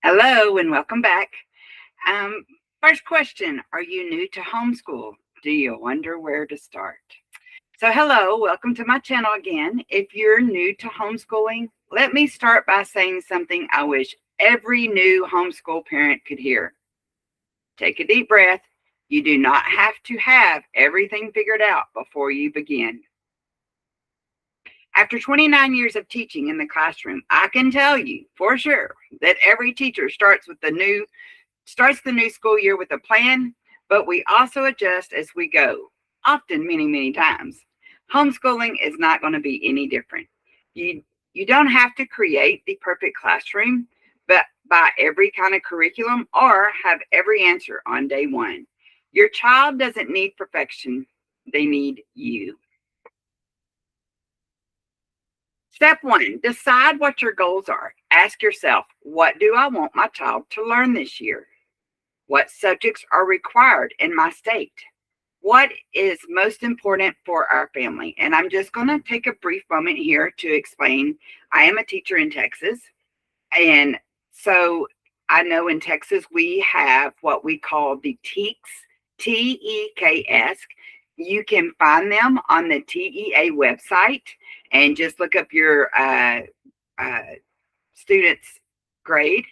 Hello and welcome back. Um, First question, are you new to homeschool? Do you wonder where to start? So, hello, welcome to my channel again. If you're new to homeschooling, let me start by saying something I wish every new homeschool parent could hear. Take a deep breath. You do not have to have everything figured out before you begin. After 29 years of teaching in the classroom, I can tell you for sure that every teacher starts the new school year with a plan, but we also adjust as we go, often many times. Homeschooling is not going to be any different. You you don't have to create the perfect classroom, but buy every kind of curriculum or have every answer on day one. Your child doesn't need perfection, they need you. Step one, decide what your goals are. Ask yourself, what do I want my child to learn this year? What subjects are required in my state? What is most important for our family? And I'm just going to take a brief moment here to explain. I am a teacher in Texas. And so I know in Texas we have what we call the TEKS, TEKS. You can find them on the TEA website and just look up your uh, student's grade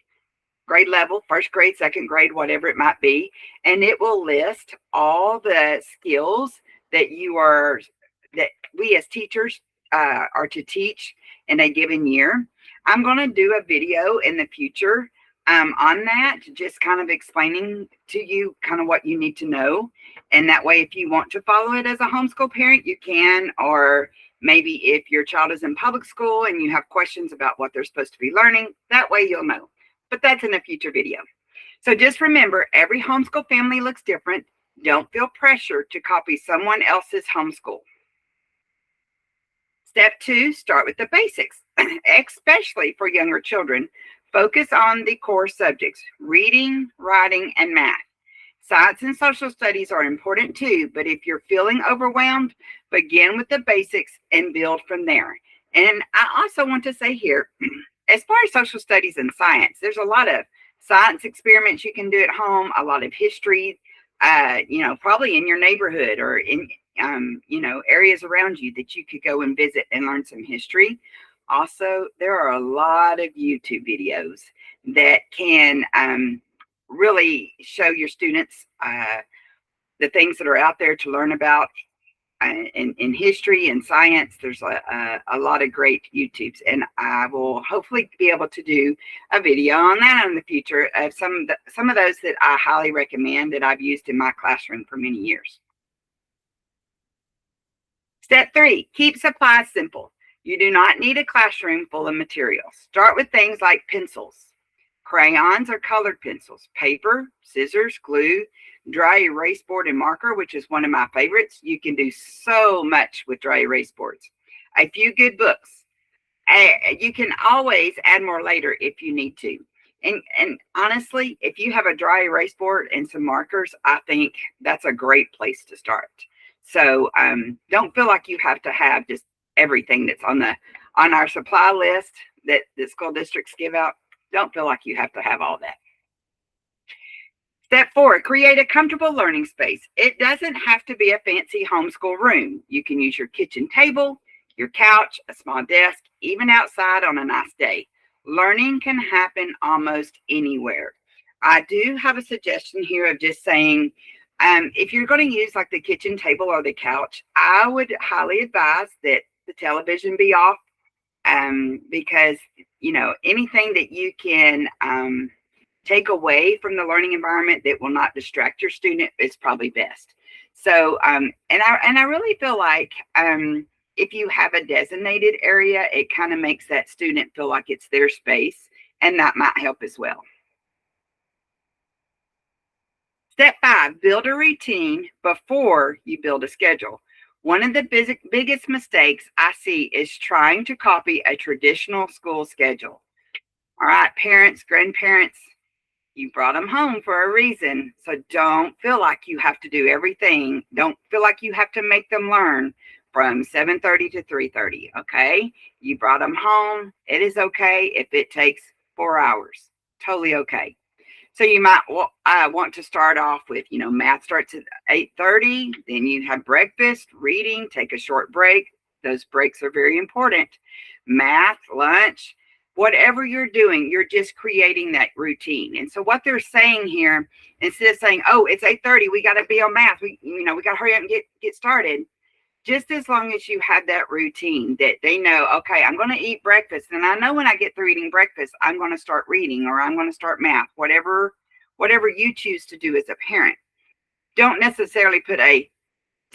level, first grade, second grade, whatever it might be, and it will list all the skills that that we as teachers are to teach in a given year. I'm going to do a video in the future on that, just kind of explaining to you kind of what you need to know. And that way, if you want to follow it as a homeschool parent, you can, or maybe if your child is in public school and you have questions about what they're supposed to be learning, that way you'll know. But that's in a future video. So just remember, every homeschool family looks different. Don't feel pressure to copy someone else's homeschool. Step two, start with the basics, especially for younger children. Focus on the core subjects, reading, writing, and math. Science and social studies are important too, but if you're feeling overwhelmed, begin with the basics and build from there. And I also want to say here, as far as social studies and science, there's a lot of science experiments you can do at home, a lot of history, probably in your neighborhood or in, areas around you that you could go and visit and learn some history. Also, there are a lot of YouTube videos that can really show your students the things that are out there to learn about in history and science. There's a lot of great YouTubes, and I will hopefully be able to do a video on that in the future of some of those that I highly recommend that I've used in my classroom for many years. Step three, keep supplies simple. You do not need a classroom full of materials. Start with things like pencils, crayons or colored pencils, paper, scissors, glue, dry erase board and marker, which is one of my favorites. You can do so much with dry erase boards. A few good books. You can always add more later if you need to. And honestly, if you have a dry erase board and some markers, I think that's a great place to start. So don't feel like you have to have just everything that's on our supply list that the school districts give out. Don't feel like you have to have all that. Step four, create a comfortable learning space. It doesn't have to be a fancy homeschool room. You can use your kitchen table, your couch, a small desk, even outside on a nice day. Learning can happen almost anywhere. I do have a suggestion here of just saying, if you're going to use like the kitchen table or the couch, I would highly advise that the television be off, because anything that you can take away from the learning environment that will not distract your student is probably best. So and I really feel like if you have a designated area, it kind of makes that student feel like it's their space, and that might help as well. Step five, build a routine before you build a schedule. One of the biggest mistakes I see is trying to copy a traditional school schedule. All right, parents, grandparents, you brought them home for a reason. So don't feel like you have to do everything. Don't feel like you have to make them learn from 7:30 to 3:30. Okay, you brought them home. It is okay if it takes 4 hours. Totally okay. So you might want to start off with, math starts at 8:30. Then you have breakfast, reading, take a short break. Those breaks are very important. Math, lunch, whatever you're doing, you're just creating that routine. And so what they're saying here, instead of saying, "Oh, it's 8:30, we got to be on math. We got to hurry up and get started." Just as long as you have that routine that they know, okay, I'm going to eat breakfast, and I know when I get through eating breakfast, I'm going to start reading or I'm going to start math, whatever you choose to do as a parent. Don't necessarily put a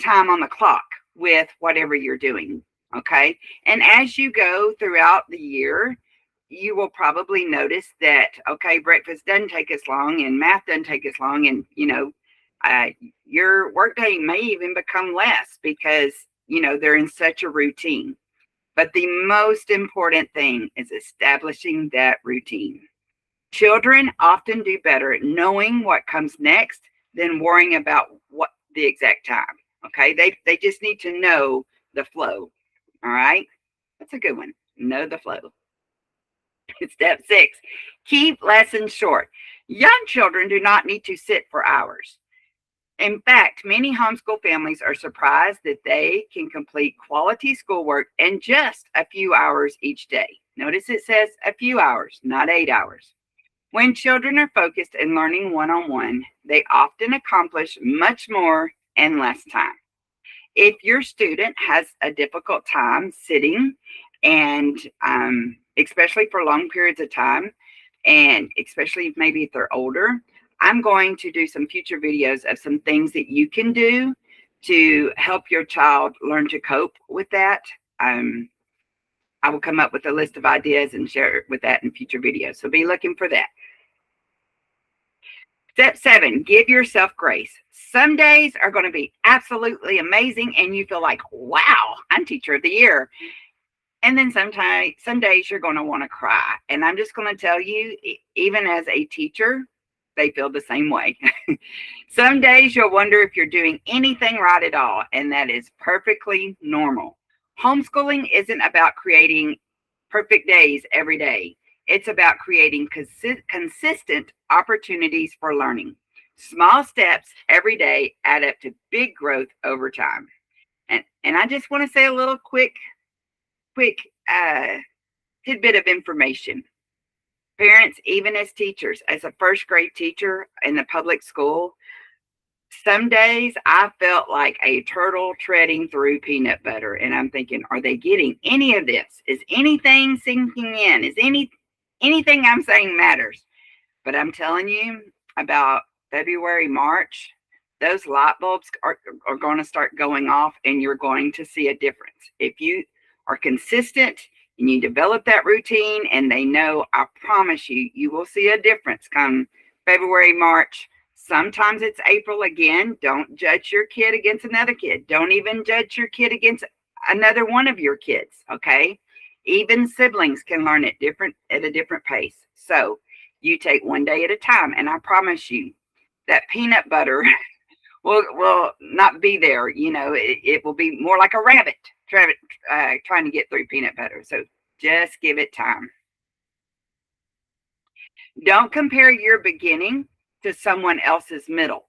time on the clock with whatever you're doing, okay? And as you go throughout the year, you will probably notice that, okay, breakfast doesn't take as long and math doesn't take as long, and uh, your workday may even become less because they're in such a routine. But the most important thing is establishing that routine. Children often do better at knowing what comes next than worrying about what the exact time. Okay, they just need to know the flow. All right, that's a good one. Know the flow. Step 6, keep lessons short. Young children do not need to sit for hours. In fact, many homeschool families are surprised that they can complete quality schoolwork in just a few hours each day. Notice it says a few hours, not 8 hours. When children are focused and learning one-on-one, they often accomplish much more in less time. If your student has a difficult time sitting, and especially for long periods of time, and especially maybe if they're older, I'm going to do some future videos of some things that you can do to help your child learn to cope with that. I will come up with a list of ideas and share it with that in future videos. So be looking for that. Step 7, give yourself grace. Some days are going to be absolutely amazing and you feel like, wow, I'm teacher of the year. And then some days you're going to want to cry. And I'm just going to tell you, even as a teacher, they feel the same way. Some days you'll wonder if you're doing anything right at all, and that is perfectly normal. Homeschooling isn't about creating perfect days every day. It's about creating consistent opportunities for learning. Small steps every day add up to big growth over time. And I just want to say a little quick tidbit of information. Parents, even as teachers, as a first grade teacher in the public school, some days I felt like a turtle treading through peanut butter. And I'm thinking, are they getting any of this? Is anything sinking in? Is anything I'm saying matters? But I'm telling you, about February, March, those light bulbs are going to start going off and you're going to see a difference. If you are consistent and you develop that routine and they know, I promise you, you will see a difference come February, March. Sometimes it's April again. Don't judge your kid against another kid. Don't even judge your kid against another one of your kids, okay? Even siblings can learn at a different pace. So you take one day at a time, and I promise you that peanut butter will not be there. It will be more like a rabbit trying to get through peanut butter. So just give it time. Don't compare your beginning to someone else's middle.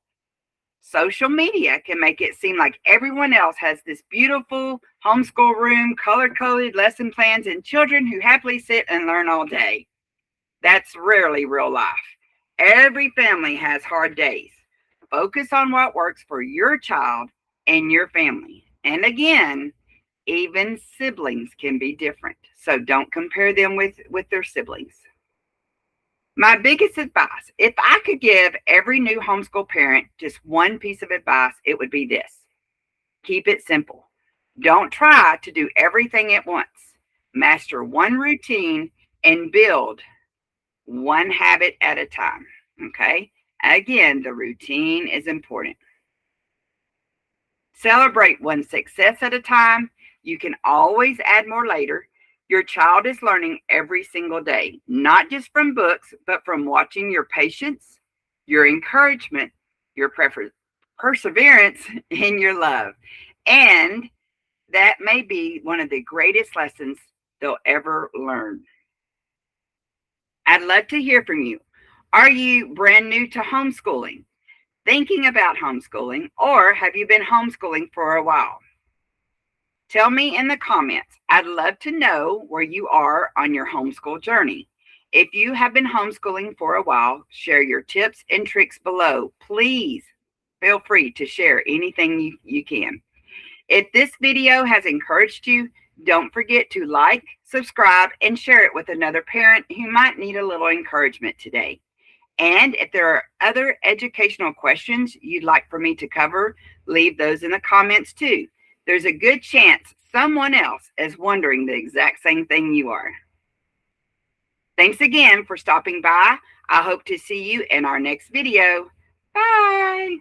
Social media can make it seem like everyone else has this beautiful homeschool room, color-coded lesson plans, and children who happily sit and learn all day. That's rarely real life. Every family has hard days. Focus on what works for your child and your family. And again, even siblings can be different. So don't compare them with their siblings. My biggest advice, if I could give every new homeschool parent just one piece of advice, it would be this. Keep it simple. Don't try to do everything at once. Master one routine and build one habit at a time. Okay? Again, the routine is important. Celebrate one success at a time. You can always add more later. Your child is learning every single day, not just from books, but from watching your patience, your encouragement, your perseverance, and your love. And that may be one of the greatest lessons they'll ever learn. I'd love to hear from you. Are you brand new to homeschooling, thinking about homeschooling, or have you been homeschooling for a while? Tell me in the comments. I'd love to know where you are on your homeschool journey. If you have been homeschooling for a while, share your tips and tricks below. Please feel free to share anything you can. If this video has encouraged you, don't forget to like, subscribe, and share it with another parent who might need a little encouragement today. And if there are other educational questions you'd like for me to cover, leave those in the comments too. There's a good chance someone else is wondering the exact same thing you are. Thanks again for stopping by. I hope to see you in our next video. Bye.